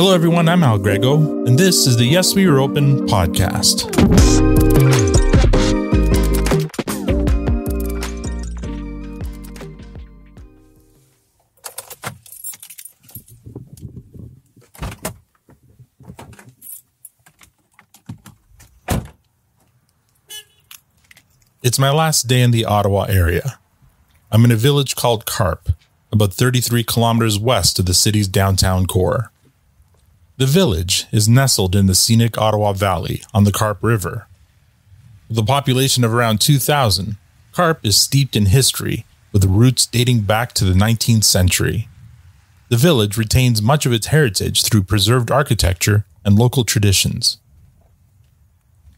Hello everyone, I'm Grego, and this is the Yes We Are Open podcast. It's my last day in the Ottawa area. I'm in a village called Carp, about 33 kilometers west of the city's downtown core. The village is nestled in the scenic Ottawa Valley on the Carp River. With a population of around 2,000, Carp is steeped in history with roots dating back to the 19th century. The village retains much of its heritage through preserved architecture and local traditions.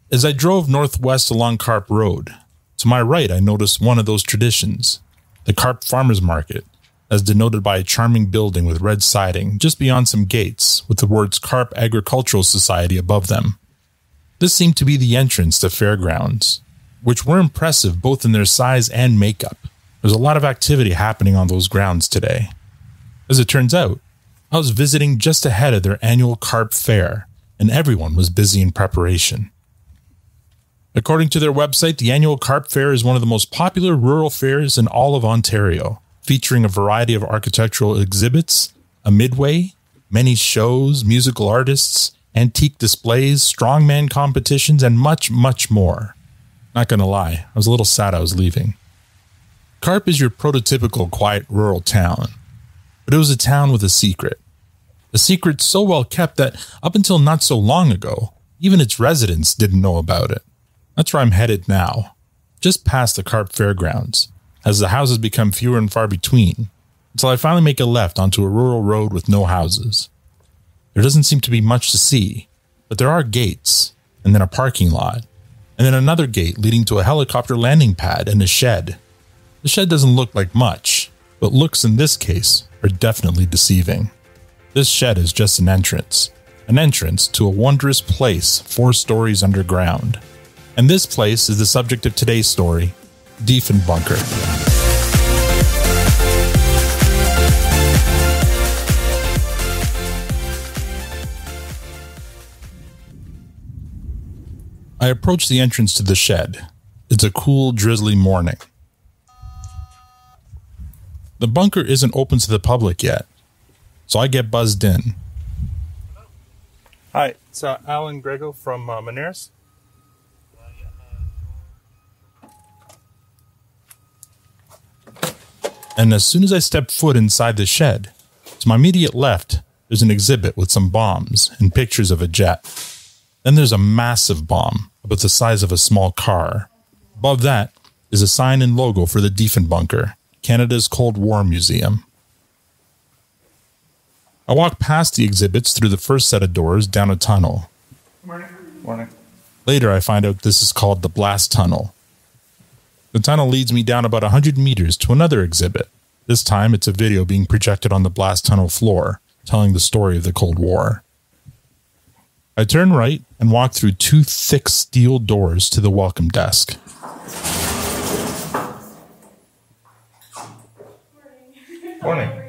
As I drove northwest along Carp Road, to my right I noticed one of those traditions, the Carp Farmers Market, as denoted by a charming building with red siding just beyond some gates with the words Carp Agricultural Society above them. This seemed to be the entrance to fairgrounds, which were impressive both in their size and makeup. There's a lot of activity happening on those grounds today. As it turns out, I was visiting just ahead of their annual Carp Fair, and everyone was busy in preparation. According to their website, the annual Carp Fair is one of the most popular rural fairs in all of Ontario, featuring a variety of architectural exhibits, a midway, many shows, musical artists, antique displays, strongman competitions, and much, much more. Not gonna lie, I was a little sad I was leaving. Carp is your prototypical quiet rural town, but it was a town with a secret. A secret so well kept that up until not so long ago, even its residents didn't know about it. That's where I'm headed now, just past the Carp Fairgrounds, as the houses become fewer and far between, until I finally make a left onto a rural road with no houses. There doesn't seem to be much to see, but there are gates, and then a parking lot, and then another gate leading to a helicopter landing pad and a shed. The shed doesn't look like much, but looks in this case are definitely deceiving. This shed is just an entrance to a wondrous place 4 stories underground. And this place is the subject of today's story, Diefenbunker. I approach the entrance to the shed. It's a cool, drizzly morning. The bunker isn't open to the public yet, so I get buzzed in. Hi, it's Alan Grego from Moneris. And as soon as I step foot inside the shed, to my immediate left, there's an exhibit with some bombs and pictures of a jet. Then there's a massive bomb, about the size of a small car. Above that is a sign and logo for the Diefenbunker, Canada's Cold War Museum. I walk past the exhibits through the first set of doors down a tunnel. Morning. Later I find out this is called the Blast Tunnel. The tunnel leads me down about 100 meters to another exhibit. This time it's a video being projected on the blast tunnel floor, telling the story of the Cold War. I turn right and walk through 2 thick steel doors to the welcome desk. Morning.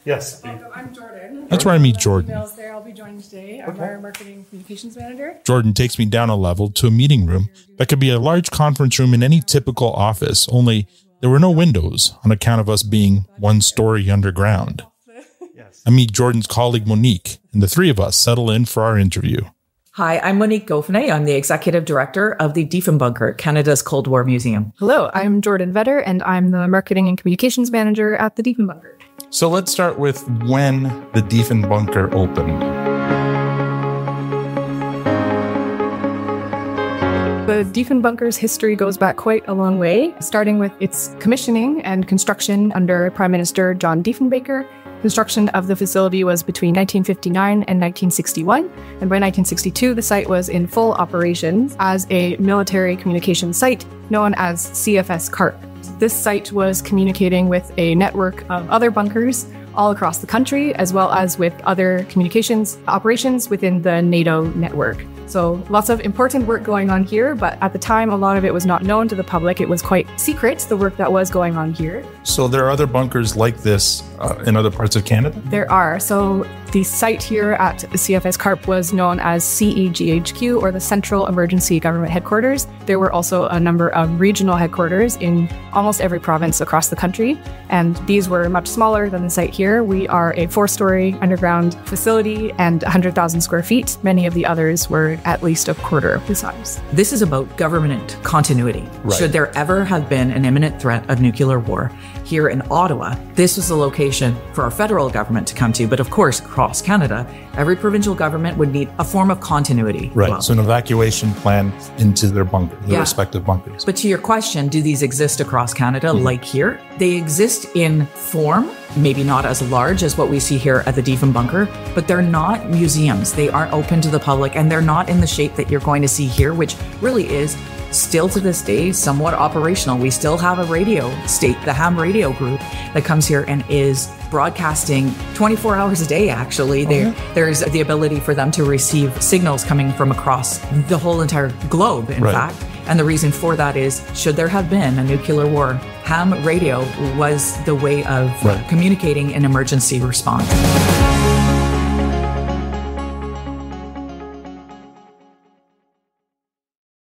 Yes. I'm Jordan. That's where I meet Jordan. I'll be joined today. I'm our marketing communications manager. Jordan takes me down a level to a meeting room that could be a large conference room in any typical office, only there were no windows on account of us being 1 story underground. I meet Jordan's colleague Monique, and the 3 of us settle in for our interview. Hi, I'm Monique Goffinet. I'm the Executive Director of the Diefenbunker, Canada's Cold War Museum. Hello, I'm Jordan Vetter, and I'm the marketing and communications manager at the Diefenbunker. So let's start with when the Diefenbunker opened. The Diefenbunker's history goes back quite a long way, starting with its commissioning and construction under Prime Minister John Diefenbunker. Construction of the facility was between 1959 and 1961, and by 1962 the site was in full operation as a military communications site known as CFS Carp. This site was communicating with a network of other bunkers all across the country, as well as with other communications operations within the NATO network. So lots of important work going on here, but at the time, a lot of it was not known to the public. It was quite secret, the work that was going on here. So there are other bunkers like this in other parts of Canada? There are. So the site here at CFS CARP was known as CEGHQ, or the Central Emergency Government Headquarters. There were also a number of regional headquarters in almost every province across the country, and these were much smaller than the site here. We are a 4-story underground facility and 100,000 square feet. Many of the others were at least a quarter of the size. This is about government continuity. Right. Should there ever have been an imminent threat of nuclear war here in Ottawa, this was the location for our federal government to come to. But of course, across Canada, every provincial government would need a form of continuity. Right. Well, so an evacuation plan into their bunker, their respective bunkers. But to your question, do these exist across Canada like here? They exist in form, maybe not as large as what we see here at the Diefenbunker, but they're not museums. They aren't open to the public, and they're not in the shape that you're going to see here, which really is still to this day somewhat operational. We still have a radio state, the ham radio group, that comes here and is broadcasting 24 hours a day, actually. There's the ability for them to receive signals coming from across the whole entire globe, in fact. And the reason for that is, should there have been a nuclear war, ham radio was the way of communicating an emergency response.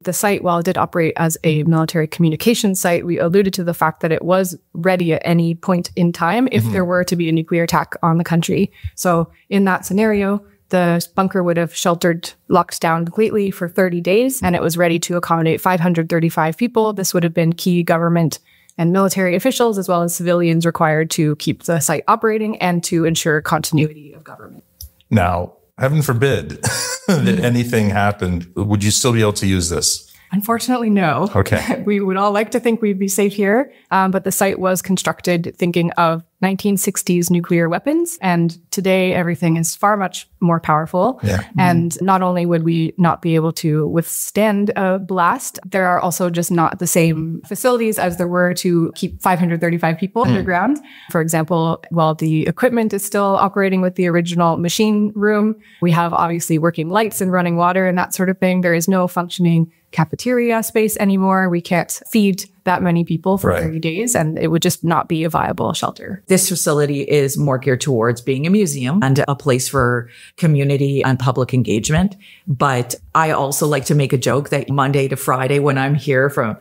The site, while it did operate as a military communications site, we alluded to the fact that it was ready at any point in time if there were to be a nuclear attack on the country. So in that scenario, the bunker would have sheltered, locked down completely for 30 days, and it was ready to accommodate 535 people. This would have been key government and military officials, as well as civilians, required to keep the site operating and to ensure continuity of government. Now, heaven forbid that anything happened, would you still be able to use this? Unfortunately, no. Okay. We would all like to think we'd be safe here, but the site was constructed thinking of 1960s nuclear weapons, and today everything is far much more powerful. Yeah. And not only would we not be able to withstand a blast, there are also just not the same facilities as there were to keep 535 people underground. For example, while the equipment is still operating with the original machine room, we have obviously working lights and running water and that sort of thing. There is no functioning cafeteria space anymore. We can't feed that many people for 30 days, and it would just not be a viable shelter. This facility is more geared towards being a museum and a place for community and public engagement. But I also like to make a joke that Monday to Friday, when I'm here from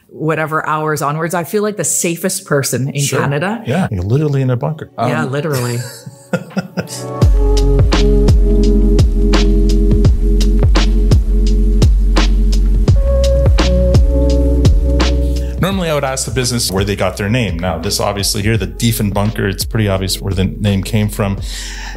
whatever hours onwards, I feel like the safest person in Canada. Yeah, you're literally in a bunker. Yeah, literally. Normally, I would ask the business where they got their name. Now, this obviously here, the Diefenbunker, it's pretty obvious where the name came from.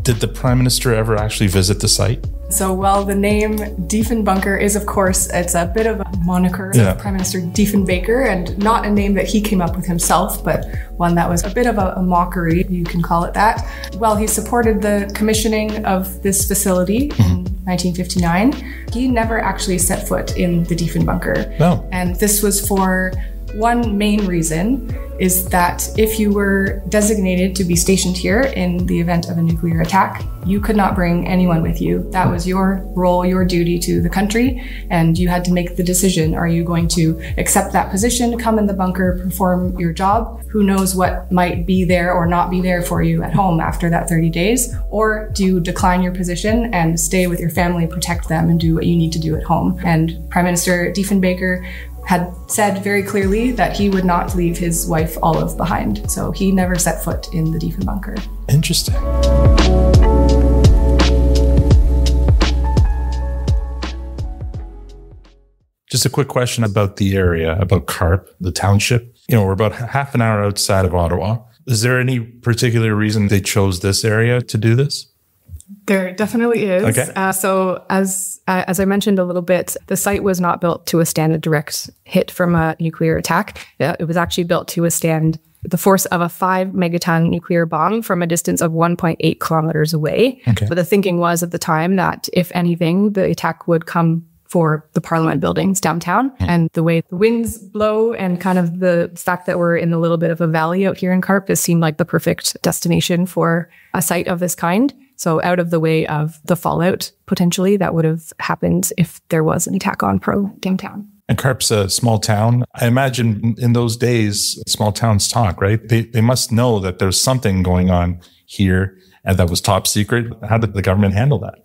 Did the Prime Minister ever actually visit the site? So, well, the name Diefenbunker is, of course, it's a bit of a moniker of Prime Minister Diefenbaker, and not a name that he came up with himself, but one that was a bit of a mockery, you can call it that. Well, he supported the commissioning of this facility in 1959. He never actually set foot in the Diefenbunker. No. And this was for one main reason, is that if you were designated to be stationed here in the event of a nuclear attack, you could not bring anyone with you. That was your role, your duty to the country, and you had to make the decision. Are you going to accept that position, come in the bunker, perform your job? Who knows what might be there or not be there for you at home after that 30 days? Or do you decline your position and stay with your family, protect them, and do what you need to do at home? And Prime Minister Diefenbaker had said very clearly that he would not leave his wife Olive behind. So he never set foot in the Diefenbunker. Interesting. Just a quick question about the area, about CARP, the township. You know, we're about half an hour outside of Ottawa. Is there any particular reason they chose this area to do this? There definitely is. Okay. So as I mentioned a little bit, the site was not built to withstand a direct hit from a nuclear attack. It was actually built to withstand the force of a 5 megaton nuclear bomb from a distance of 1.8 kilometers away. Okay. But the thinking was at the time that if anything, the attack would come for the Parliament buildings downtown. And the way the winds blow and kind of the fact that we're in a little bit of a valley out here in CARP, this seemed like the perfect destination for a site of this kind. So out of the way of the fallout, potentially, that would have happened if there was an attack on Pro downtown. And Carp's a small town. I imagine in those days, small towns talk, right? They must know that there's something going on here and that was top secret. How did the government handle that?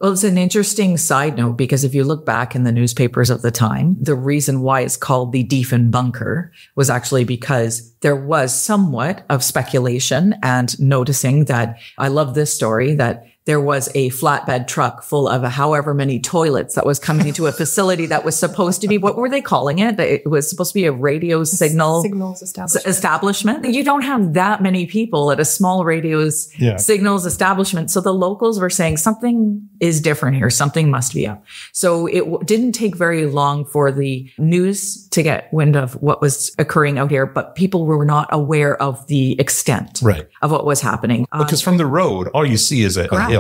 Well, it's an interesting side note because if you look back in the newspapers of the time, the reason why it's called the Diefenbunker was actually because there was somewhat of speculation and noticing that, I love this story, that there was a flatbed truck full of however many toilets that was coming into a facility that was supposed to be, what were they calling it? It was supposed to be a radio signals establishment. You don't have that many people at a small radio signals establishment. So the locals were saying something is different here. Something must be up. So it didn't take very long for the news to get wind of what was occurring out here, but people were not aware of the extent of what was happening. Because from the road, all you see is a hill.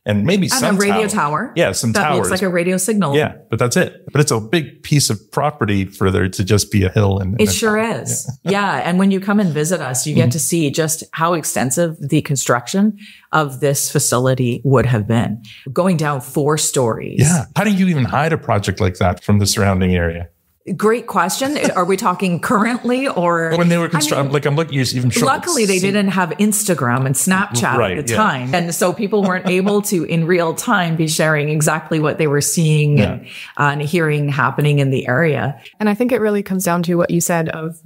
And maybe some a radio tower. Yeah, some that towers. Looks like a radio signal. Yeah, but that's it. But it's a big piece of property for there to just be a hill. And it sure is. Yeah. And when you come and visit us, you get to see just how extensive the construction of this facility would have been. Going down 4 stories. Yeah. How do you even hide a project like that from the surrounding area? Great question. Are we talking currently or when they were constructing? Like I'm looking, even luckily they didn't have Instagram and Snapchat at the time, and so people weren't able to in real time be sharing exactly what they were seeing and hearing happening in the area. And I think it really comes down to what you said of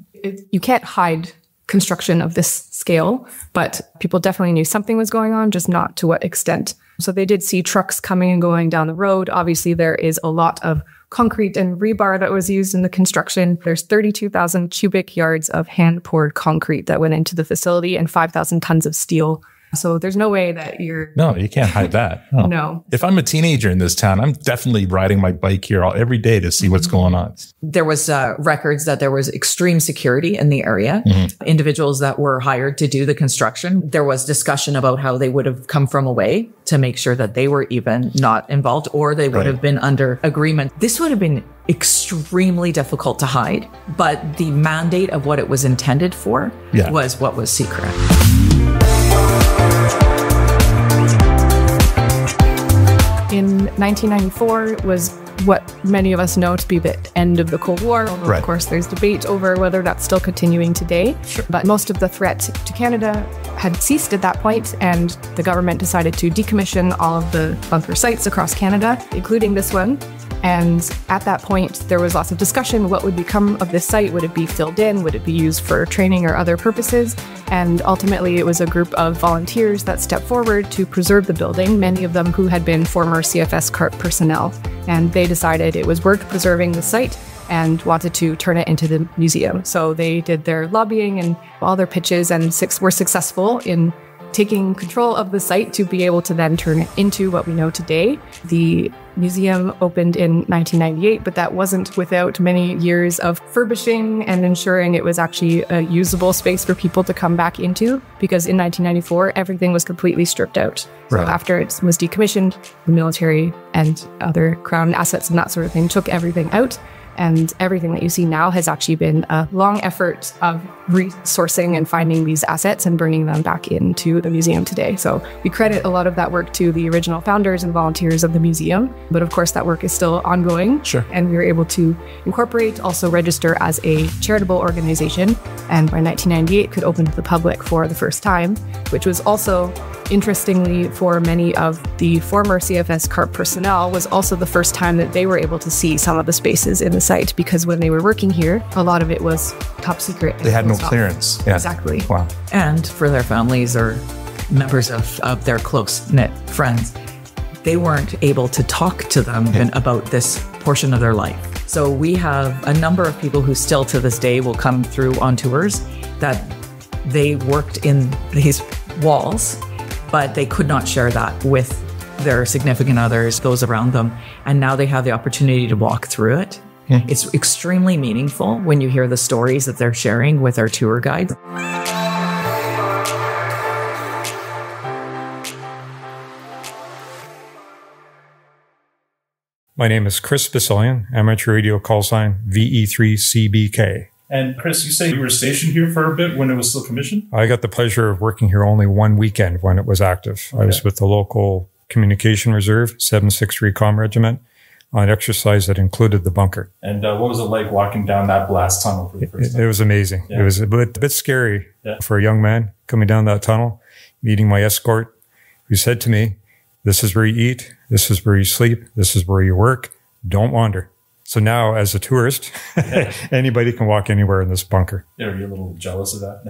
you can't hide construction of this scale, but people definitely knew something was going on, just not to what extent. So they did see trucks coming and going down the road. Obviously, there is a lot of concrete and rebar that was used in the construction. There's 32,000 cubic yards of hand-poured concrete that went into the facility and 5,000 tons of steel. So there's no way that you're... No, you can't hide that. Oh. No. If I'm a teenager in this town, I'm definitely riding my bike here every day to see what's going on. There was records that there was extreme security in the area. Individuals that were hired to do the construction. There was discussion about how they would have come from away to make sure that they were even not involved or they would have been under agreement. This would have been extremely difficult to hide, but the mandate of what it was intended for was what was secret. In 1994 was what many of us know to be the end of the Cold War. Although, of course, there's debate over whether that's still continuing today. Sure. But most of the threat to Canada had ceased at that point, and the government decided to decommission all of the bunker sites across Canada, including this one. And at that point, there was lots of discussion. What would become of this site? Would it be filled in? Would it be used for training or other purposes? And ultimately, it was a group of volunteers that stepped forward to preserve the building, many of them who had been former CFS CARP personnel. And they decided it was worth preserving the site and wanted to turn it into the museum. So they did their lobbying and all their pitches and were successful in taking control of the site to be able to then turn it into what we know today. The museum opened in 1998, but that wasn't without many years of furbishing and ensuring it was actually a usable space for people to come back into, because in 1994, everything was completely stripped out. So after it was decommissioned, the military and other crown assets and that sort of thing took everything out. And everything that you see now has actually been a long effort of resourcing and finding these assets and bringing them back into the museum today. So we credit a lot of that work to the original founders and volunteers of the museum. But of course, that work is still ongoing. Sure. And we were able to incorporate, also register as a charitable organization. And by 1998, could open to the public for the first time, which was also, interestingly, for many of the former CFS CARP personnel, was also the first time that they were able to see some of the spaces in the site, because when they were working here, a lot of it was top secret. They had no clearance. Yeah. Exactly. Wow. And for their families or members of their close-knit friends, they weren't able to talk to them about this portion of their life. So we have a number of people who still to this day will come through on tours that they worked in these walls, but they could not share that with their significant others, those around them. And now they have the opportunity to walk through it. It's extremely meaningful when you hear the stories that they're sharing with our tour guides. My name is Chris Basilian, amateur radio call sign VE3CBK. And Chris, you say you were stationed here for a bit when it was still commissioned? I got the pleasure of working here only one weekend when it was active. Okay. I was with the local communication reserve, 7th Recon Regiment, on exercise that included the bunker. And what was it like walking down that blast tunnel for the first time? It was amazing. Yeah. It was a bit scary for a young man coming down that tunnel, meeting my escort, who said to me, "This is where you eat. This is where you sleep. This is where you work. Don't wander." So now, as a tourist, anybody can walk anywhere in this bunker. Yeah, are you a little jealous of that?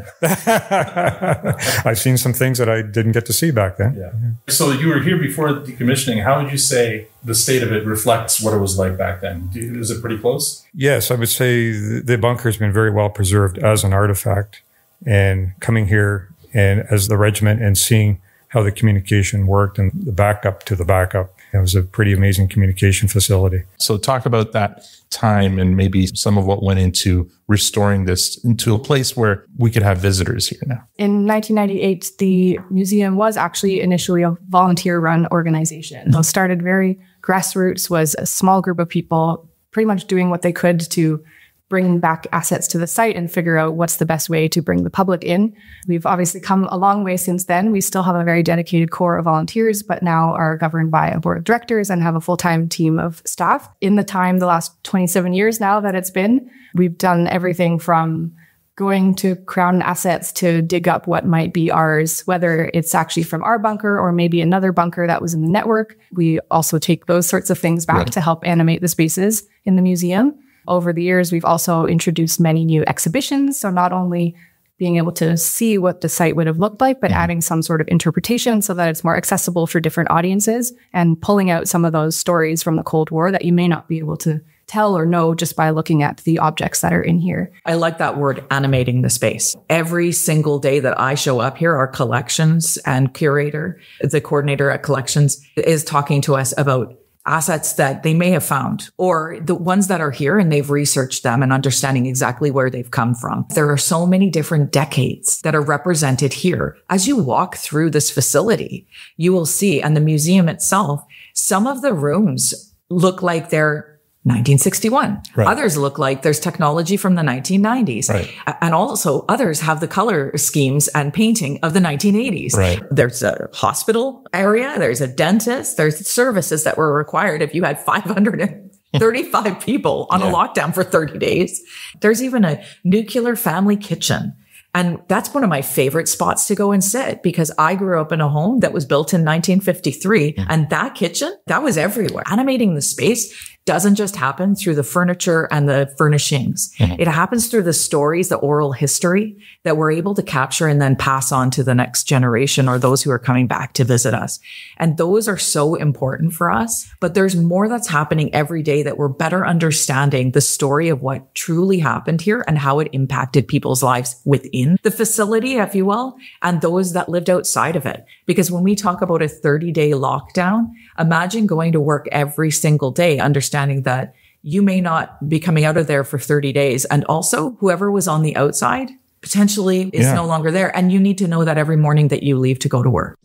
I've seen some things that I didn't get to see back then. Yeah. So you were here before decommissioning. How would you say the state of it reflects what it was like back then? Is it pretty close? Yes, I would say the bunker has been very well preserved as an artifact. And coming here and as the regiment and seeing how the communication worked and the backup to the backup, it was a pretty amazing communication facility. So talk about that time and maybe some of what went into restoring this into a place where we could have visitors here now. In 1998, the museum was actually initially a volunteer-run organization. So it started very grassroots, was a small group of people pretty much doing what they could to bring back assets to the site and figure out what's the best way to bring the public in. We've obviously come a long way since then. We still have a very dedicated core of volunteers, but now are governed by a board of directors and have a full-time team of staff. In the time, the last 27 years now that it's been, we've done everything from going to Crown assets to dig up what might be ours, whether it's actually from our bunker or maybe another bunker that was in the network. We also take those sorts of things back to help animate the spaces in the museum. Over the years, we've also introduced many new exhibitions. So not only being able to see what the site would have looked like, but adding some sort of interpretation so that it's more accessible for different audiences and pulling out some of those stories from the Cold War that you may not be able to tell or know just by looking at the objects that are in here. I like that word, animating the space. Every single day that I show up here, our collections and curator, the coordinator at collections, is talking to us about assets that they may have found, or the ones that are here and they've researched them and understanding exactly where they've come from. There are so many different decades that are represented here. As you walk through this facility, you will see, and the museum itself, some of the rooms look like they're 1961. Right. Others look like there's technology from the 1990s. Right. And also others have the color schemes and painting of the 1980s. Right. There's a hospital area. There's a dentist. There's services that were required if you had 535 people on a lockdown for 30 days. There's even a nuclear family kitchen. And that's one of my favorite spots to go and sit, because I grew up in a home that was built in 1953. And that kitchen, that was everywhere. Animating the space doesn't just happen through the furniture and the furnishings. It happens through the stories, the oral history that we're able to capture and then pass on to the next generation or those who are coming back to visit us. And those are so important for us. But there's more that's happening every day that we're better understanding the story of what truly happened here and how it impacted people's lives within the facility, if you will, and those that lived outside of it. Because when we talk about a 30-day lockdown, imagine going to work every single day, understanding that you may not be coming out of there for 30 days. And also whoever was on the outside potentially is no longer there. And you need to know that every morning that you leave to go to work.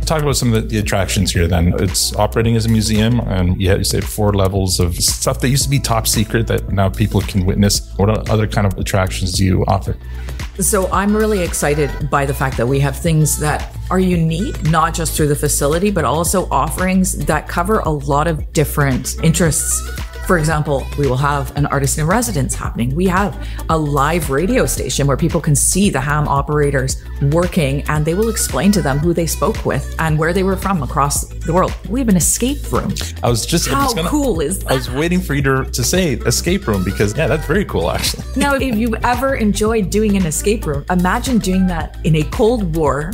Talk about some of the attractions here then. It's operating as a museum, and you say 4 levels of stuff that used to be top secret that now people can witness. What other kind of attractions do you offer? So I'm really excited by the fact that we have things that are unique, not just through the facility, but also offerings that cover a lot of different interests. For example, we will have an artist in residence happening. We have a live radio station where people can see the ham operators working, and they will explain to them who they spoke with and where they were from across the world. We have an escape room. How cool is that? I was waiting for you to say escape room, because that's very cool, actually. Now, if you've ever enjoyed doing an escape room, imagine doing that in a Cold War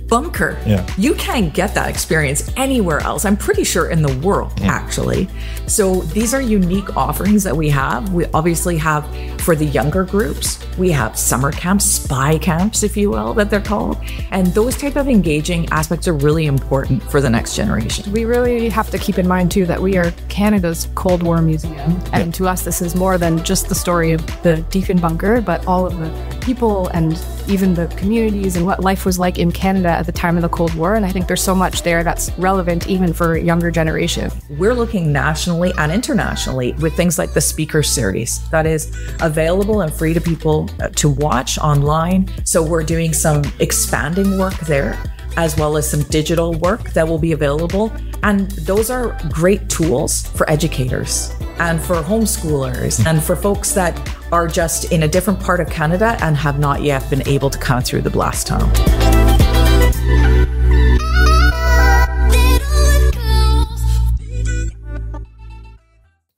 bunker. You can't get that experience anywhere else. I'm pretty sure in the world, actually. So these are unique offerings that we have. We obviously have, for the younger groups, we have summer camps, spy camps, if you will, that they're called. And those type of engaging aspects are really important for the next generation. We really have to keep in mind, too, that we are Canada's Cold War museum. And to us, this is more than just the story of the Diefenbunker, but all of the people and even the communities and what life was like in Canada at the time of the Cold War. And I think there's so much there that's relevant even for a younger generation. We're looking nationally and internationally with things like the Speaker Series that is available and free to people to watch online. So we're doing some expanding work there, as well as some digital work that will be available. And those are great tools for educators and for homeschoolers and for folks that are just in a different part of Canada and have not yet been able to come through the blast tunnel.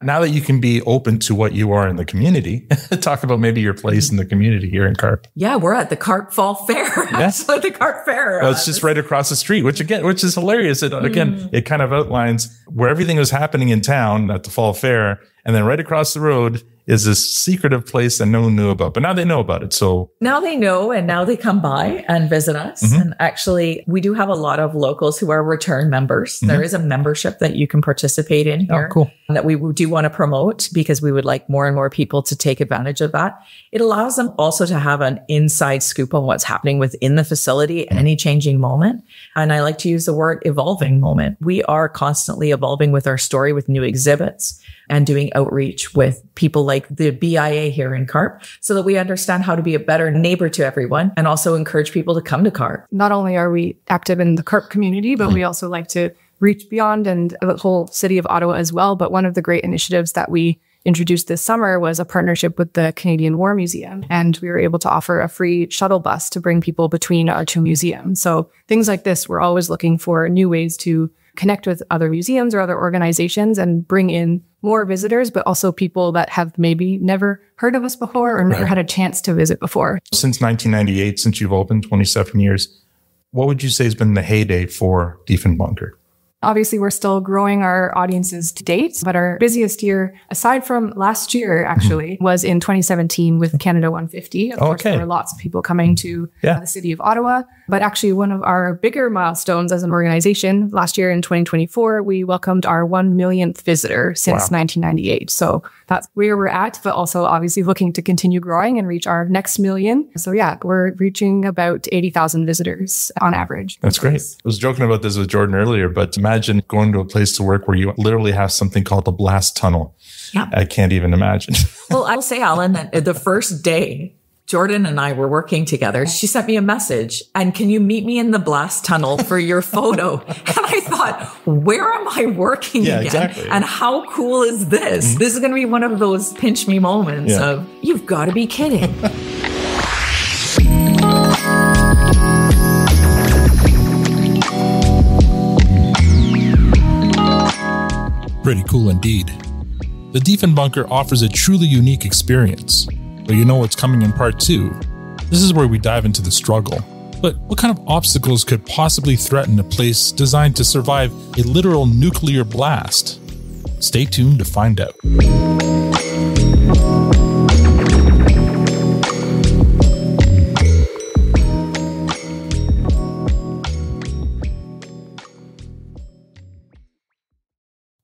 Now that you can be open to what you are in the community, talk about maybe your place in the community here in Carp. Yeah, we're at the Carp Fall Fair. Actually, the Carp Fair. Well, it's just right across the street, which is hilarious. It kind of outlines where everything was happening in town at the Fall Fair, and then right across the road is this secretive place that no one knew about, but now they know about it. So now they know, and now they come by and visit us. And actually, we do have a lot of locals who are return members. There is a membership that you can participate in here. Oh, cool. That we do want to promote because we would like more and more people to take advantage of that. It allows them also to have an inside scoop on what's happening within the facility at any changing moment. And I like to use the word evolving moment. We are constantly evolving with our story, with new exhibits and doing outreach with people like the BIA here in Carp so that we understand how to be a better neighbor to everyone and also encourage people to come to Carp. Not only are we active in the Carp community, but we also like to reach beyond and the whole city of Ottawa as well. But one of the great initiatives that we introduced this summer was a partnership with the Canadian War Museum. And we were able to offer a free shuttle bus to bring people between our two museums. So things like this, we're always looking for new ways to connect with other museums or other organizations and bring in more visitors, but also people that have maybe never heard of us before or never had a chance to visit before. Since 1998, since you've opened 27 years, what would you say has been the heyday for Diefenbunker? Obviously, we're still growing our audiences to date, but our busiest year, aside from last year, actually, was in 2017 with Canada 150. Of course, there were lots of people coming to the city of Ottawa. But actually, one of our bigger milestones as an organization, last year in 2024, we welcomed our 1 millionth visitor since 1998. So that's where we're at, but also obviously looking to continue growing and reach our next million. So yeah, we're reaching about 80,000 visitors on average. That's great. I was joking about this with Jordan earlier, but imagine going to a place to work where you literally have something called a blast tunnel. Yeah. I can't even imagine. Well, I'll say, Alan, that the first day Jordan and I were working together, she sent me a message, and can you meet me in the blast tunnel for your photo? And I thought, where am I working again? Exactly. And how cool is this? This is going to be one of those pinch me moments of, you've got to be kidding. Pretty cool indeed. The Diefenbunker offers a truly unique experience. But you know what's coming in part 2. This is where we dive into the struggle. But what kind of obstacles could possibly threaten a place designed to survive a literal nuclear blast? Stay tuned to find out.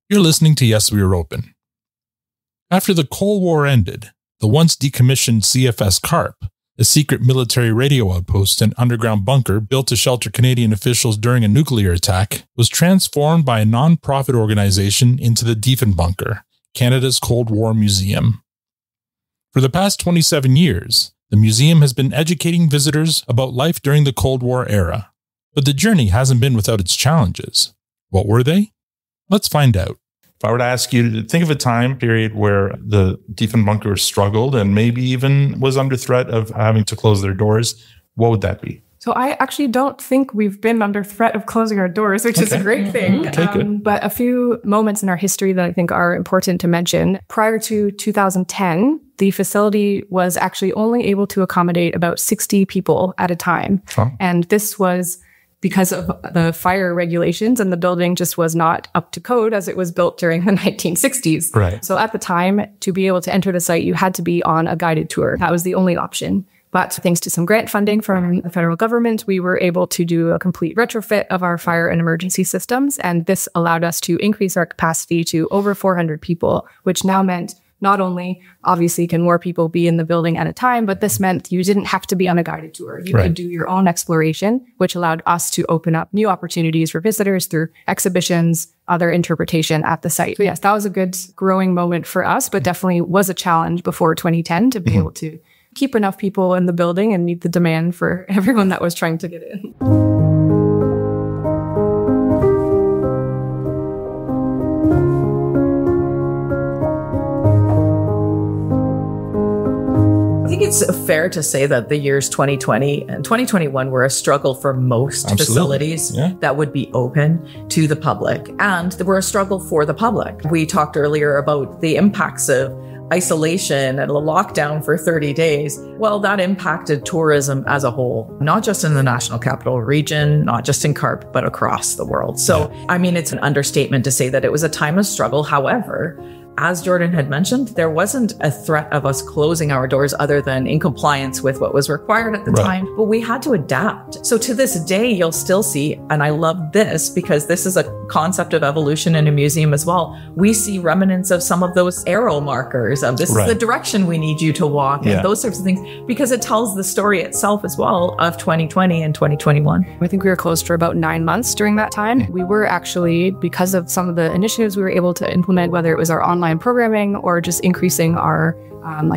You're listening to Yes, We Are Open. After the Cold War ended, the once decommissioned CFS Carp, a secret military radio outpost and underground bunker built to shelter Canadian officials during a nuclear attack, was transformed by a non-profit organization into the Diefenbunker, Canada's Cold War Museum. For the past 27 years, the museum has been educating visitors about life during the Cold War era. But the journey hasn't been without its challenges. What were they? Let's find out. If I were to ask you to think of a time period where the Diefenbunker struggled and maybe even was under threat of having to close their doors, what would that be? So I actually don't think we've been under threat of closing our doors, which is a great thing. Good. But a few moments in our history that I think are important to mention. Prior to 2010, the facility was actually only able to accommodate about 60 people at a time. Oh. And this was because of the fire regulations, and the building just was not up to code as it was built during the 1960s. Right. So at the time, to be able to enter the site, you had to be on a guided tour. That was the only option. But thanks to some grant funding from the federal government, we were able to do a complete retrofit of our fire and emergency systems. And this allowed us to increase our capacity to over 400 people, which now meant not only obviously can more people be in the building at a time, but this meant you didn't have to be on a guided tour. You could do your own exploration, which allowed us to open up new opportunities for visitors through exhibitions, other interpretation at the site. So yes, that was a good growing moment for us, but definitely was a challenge before 2010 to be able to keep enough people in the building and meet the demand for everyone that was trying to get in. I think it's fair to say that the years 2020 and 2021 were a struggle for most facilities that would be open to the public. And they were a struggle for the public. We talked earlier about the impacts of isolation and a lockdown for 30 days. Well, that impacted tourism as a whole, not just in the National Capital Region, not just in CARP, but across the world. So, I mean, it's an understatement to say that it was a time of struggle. However, as Jordan had mentioned, there wasn't a threat of us closing our doors other than in compliance with what was required at the time, but we had to adapt. So to this day, you'll still see, and I love this because this is a concept of evolution in a museum as well. We see remnants of some of those arrow markers of this is the direction we need you to walk and those sorts of things, because it tells the story itself as well of 2020 and 2021. I think we were closed for about 9 months during that time. We were actually, because of some of the initiatives we were able to implement, whether it was our online programming or just increasing our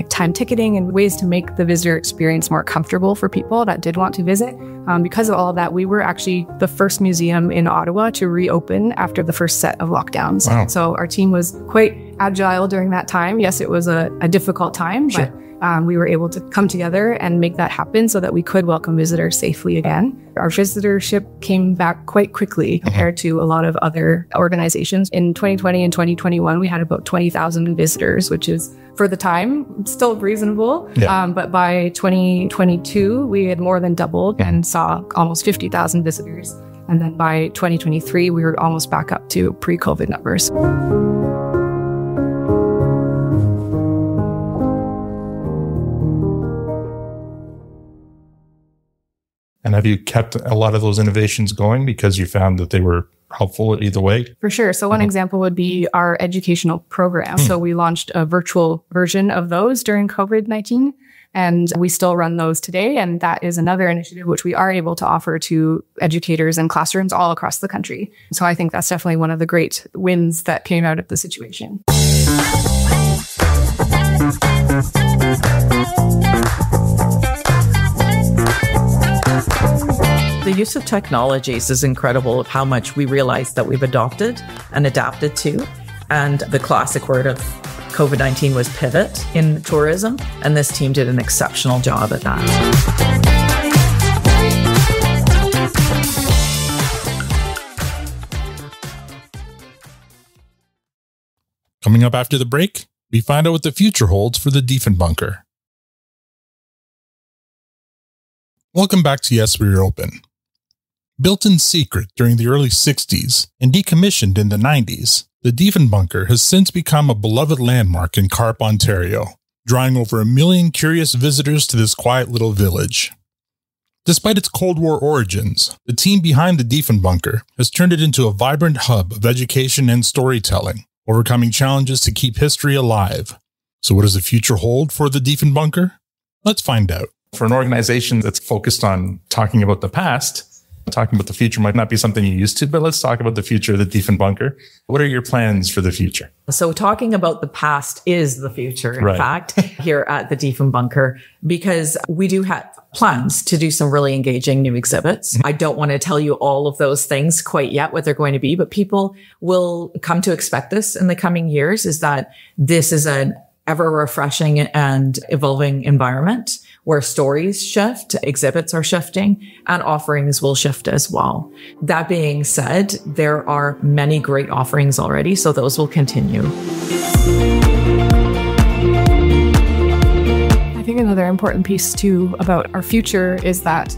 time ticketing and ways to make the visitor experience more comfortable for people that did want to visit. Because of all of that, we were actually the first museum in Ottawa to reopen after the first set of lockdowns. Wow. So our team was quite agile during that time. Yes, it was a difficult time, but we were able to come together and make that happen so that we could welcome visitors safely again. Our visitorship came back quite quickly compared to a lot of other organizations. In 2020 and 2021, we had about 20,000 visitors, which is, for the time, still reasonable. But by 2022, we had more than doubled and saw almost 50,000 visitors. And then by 2023, we were almost back up to pre-COVID numbers. And have you kept a lot of those innovations going because you found that they were helpful either way? For sure. So one example would be our educational program. So we launched a virtual version of those during COVID-19, and we still run those today. And that is another initiative which we are able to offer to educators and classrooms all across the country. So I think that's definitely one of the great wins that came out of the situation. The use of technologies is incredible of how much we realize that we've adopted and adapted to. And the classic word of COVID-19 was pivot in tourism. And this team did an exceptional job at that. Coming up after the break, we find out what the future holds for the Diefenbunker. Welcome back to Yes, We're Open. Built in secret during the early 60s and decommissioned in the 90s, the Diefenbunker has since become a beloved landmark in CARP, Ontario, drawing over 1 million curious visitors to this quiet little village. Despite its Cold War origins, the team behind the Diefenbunker has turned it into a vibrant hub of education and storytelling, overcoming challenges to keep history alive. So what does the future hold for the Diefenbunker? Let's find out. For an organization that's focused on talking about the past, talking about the future might not be something you're used to, but let's talk about the future of the Diefenbunker. What are your plans for the future? So talking about the past is the future, in fact, here at the Diefenbunker, because we do have plans to do some really engaging new exhibits. I don't want to tell you all of those things quite yet, what they're going to be, but people will come to expect this in the coming years, is that this is an ever refreshing and evolving environment where stories shift, exhibits are shifting, and offerings will shift as well. That being said, there are many great offerings already, so those will continue. I think another important piece too about our future is that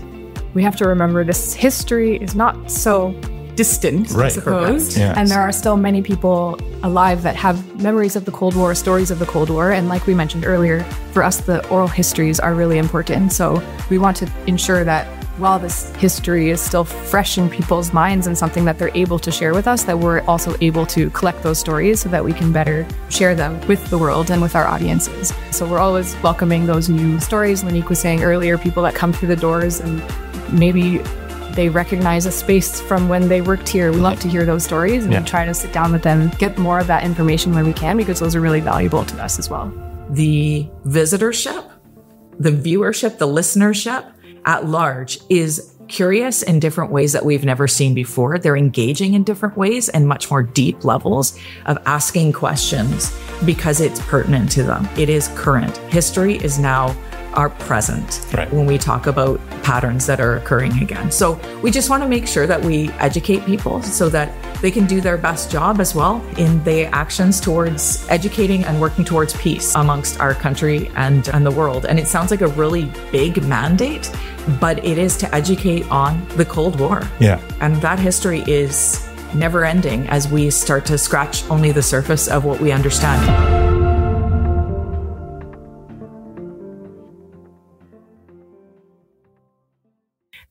we have to remember this history is not so distant, I suppose. Yes. And there are still many people alive that have memories of the Cold War, stories of the Cold War. And like we mentioned earlier, for us, the oral histories are really important. So we want to ensure that while this history is still fresh in people's minds and something that they're able to share with us, that we're also able to collect those stories so that we can better share them with the world and with our audiences. So we're always welcoming those new stories. Monique was saying earlier, people that come through the doors and maybe they recognize a space from when they worked here. We love to hear those stories, and we try to sit down with them, get more of that information when we can, because those are really valuable to us as well. The visitorship, the viewership, the listenership at large is curious in different ways that we've never seen before. They're engaging in different ways and much more deep levels of asking questions because it's pertinent to them. It is current. History is now our present when we talk about patterns that are occurring again. So we just want to make sure that we educate people so that they can do their best job as well in the actions towards educating and working towards peace amongst our country and the world. And it sounds like a really big mandate, but it is to educate on the Cold War. Yeah. And that history is never ending as we start to scratch only the surface of what we understand.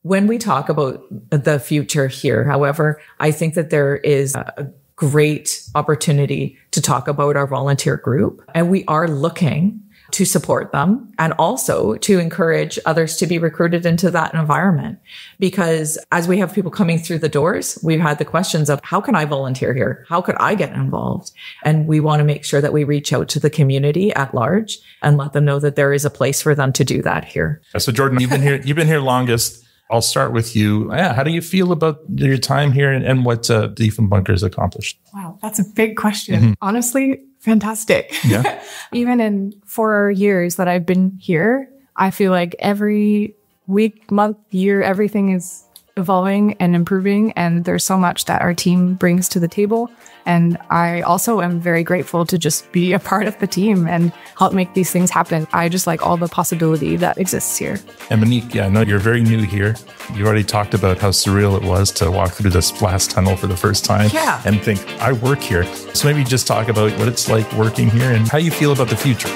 When we talk about the future here, however, I think that there is a great opportunity to talk about our volunteer group, and we are looking to support them and also to encourage others to be recruited into that environment. Because as we have people coming through the doors, we've had the questions of how can I volunteer here? How could I get involved? And we want to make sure that we reach out to the community at large and let them know that there is a place for them to do that here. So Jordan, you've been here longest. I'll start with you. Yeah, how do you feel about your time here and what Diefenbunker has accomplished? Wow, that's a big question. Honestly, fantastic. Yeah. Even in 4 years that I've been here, I feel like every week, month, year, everything is evolving and improving. And there's so much that our team brings to the table. And I also am very grateful to just be a part of the team and help make these things happen. I just like all the possibility that exists here. And Monique, I know you're very new here. You already talked about how surreal it was to walk through this glass tunnel for the first time and think, I work here. So maybe just talk about what it's like working here and how you feel about the future.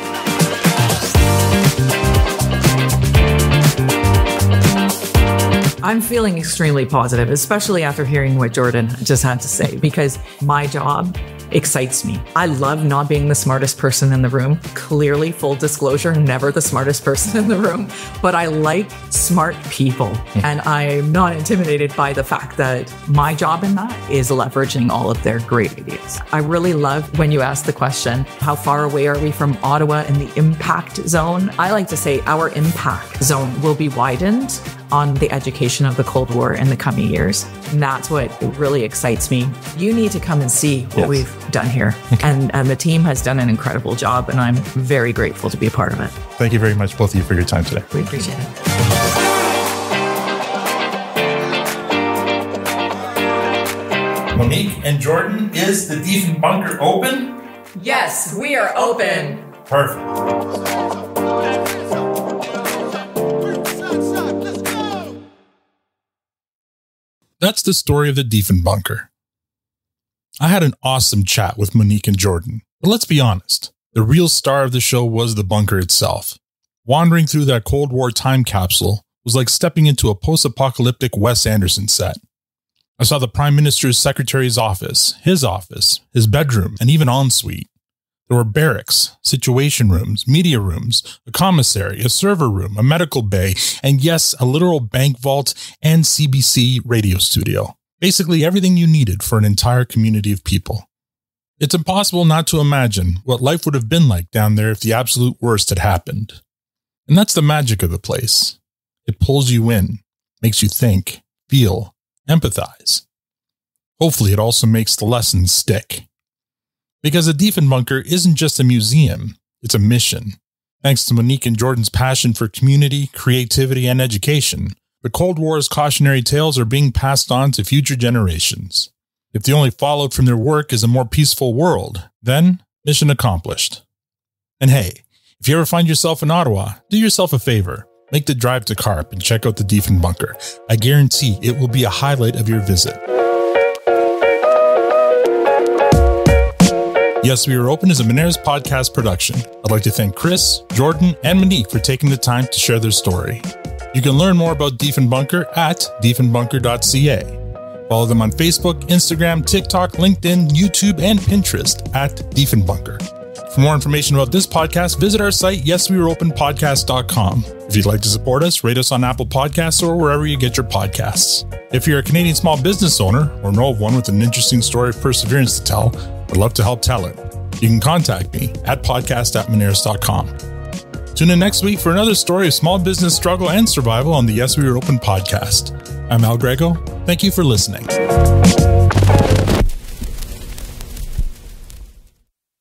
I'm feeling extremely positive, especially after hearing what Jordan just had to say, because my job excites me. I love not being the smartest person in the room. Clearly, full disclosure, never the smartest person in the room, but I like smart people. And I'm not intimidated by the fact that my job in that is leveraging all of their great ideas. I really love when you ask the question, how far away are we from Ottawa in the impact zone? I like to say our impact zone will be widened on the education of the Cold War in the coming years. And that's what really excites me. You need to come and see what we've done here. And the team has done an incredible job, and I'm very grateful to be a part of it. Thank you very much, both of you, for your time today. We appreciate it. Monique and Jordan, is the Diefenbunker open? Yes, we are open. Perfect. That's the story of the Diefenbunker. I had an awesome chat with Monique and Jordan, but let's be honest, the real star of the show was the bunker itself. Wandering through that Cold War time capsule was like stepping into a post-apocalyptic Wes Anderson set. I saw the Prime Minister's secretary's office, his bedroom, and even ensuite. There were barracks, situation rooms, media rooms, a commissary, a server room, a medical bay, and yes, a literal bank vault and CBC radio studio. Basically everything you needed for an entire community of people. It's impossible not to imagine what life would have been like down there if the absolute worst had happened. And that's the magic of the place. It pulls you in, makes you think, feel, empathize. Hopefully it also makes the lessons stick. Because the Diefenbunker isn't just a museum, it's a mission. Thanks to Monique and Jordan's passion for community, creativity, and education, the Cold War's cautionary tales are being passed on to future generations. If the only fallout from their work is a more peaceful world, then mission accomplished. And hey, if you ever find yourself in Ottawa, do yourself a favor. Make the drive to Carp and check out the Diefenbunker. I guarantee it will be a highlight of your visit. Yes, We Are Open is a Moneris podcast production. I'd like to thank Chris, Jordan, and Monique for taking the time to share their story. You can learn more about Diefenbunker at diefenbunker.ca. Follow them on Facebook, Instagram, TikTok, LinkedIn, YouTube, and Pinterest at Diefenbunker. For more information about this podcast, visit our site, yesweareopenpodcast.com. If you'd like to support us, rate us on Apple Podcasts or wherever you get your podcasts. If you're a Canadian small business owner or know of one with an interesting story of perseverance to tell, I'd love to help tell it. You can contact me at podcast@moneris.com. Tune in next week for another story of small business struggle and survival on the Yes We Are Open podcast. I'm Grego. Thank you for listening.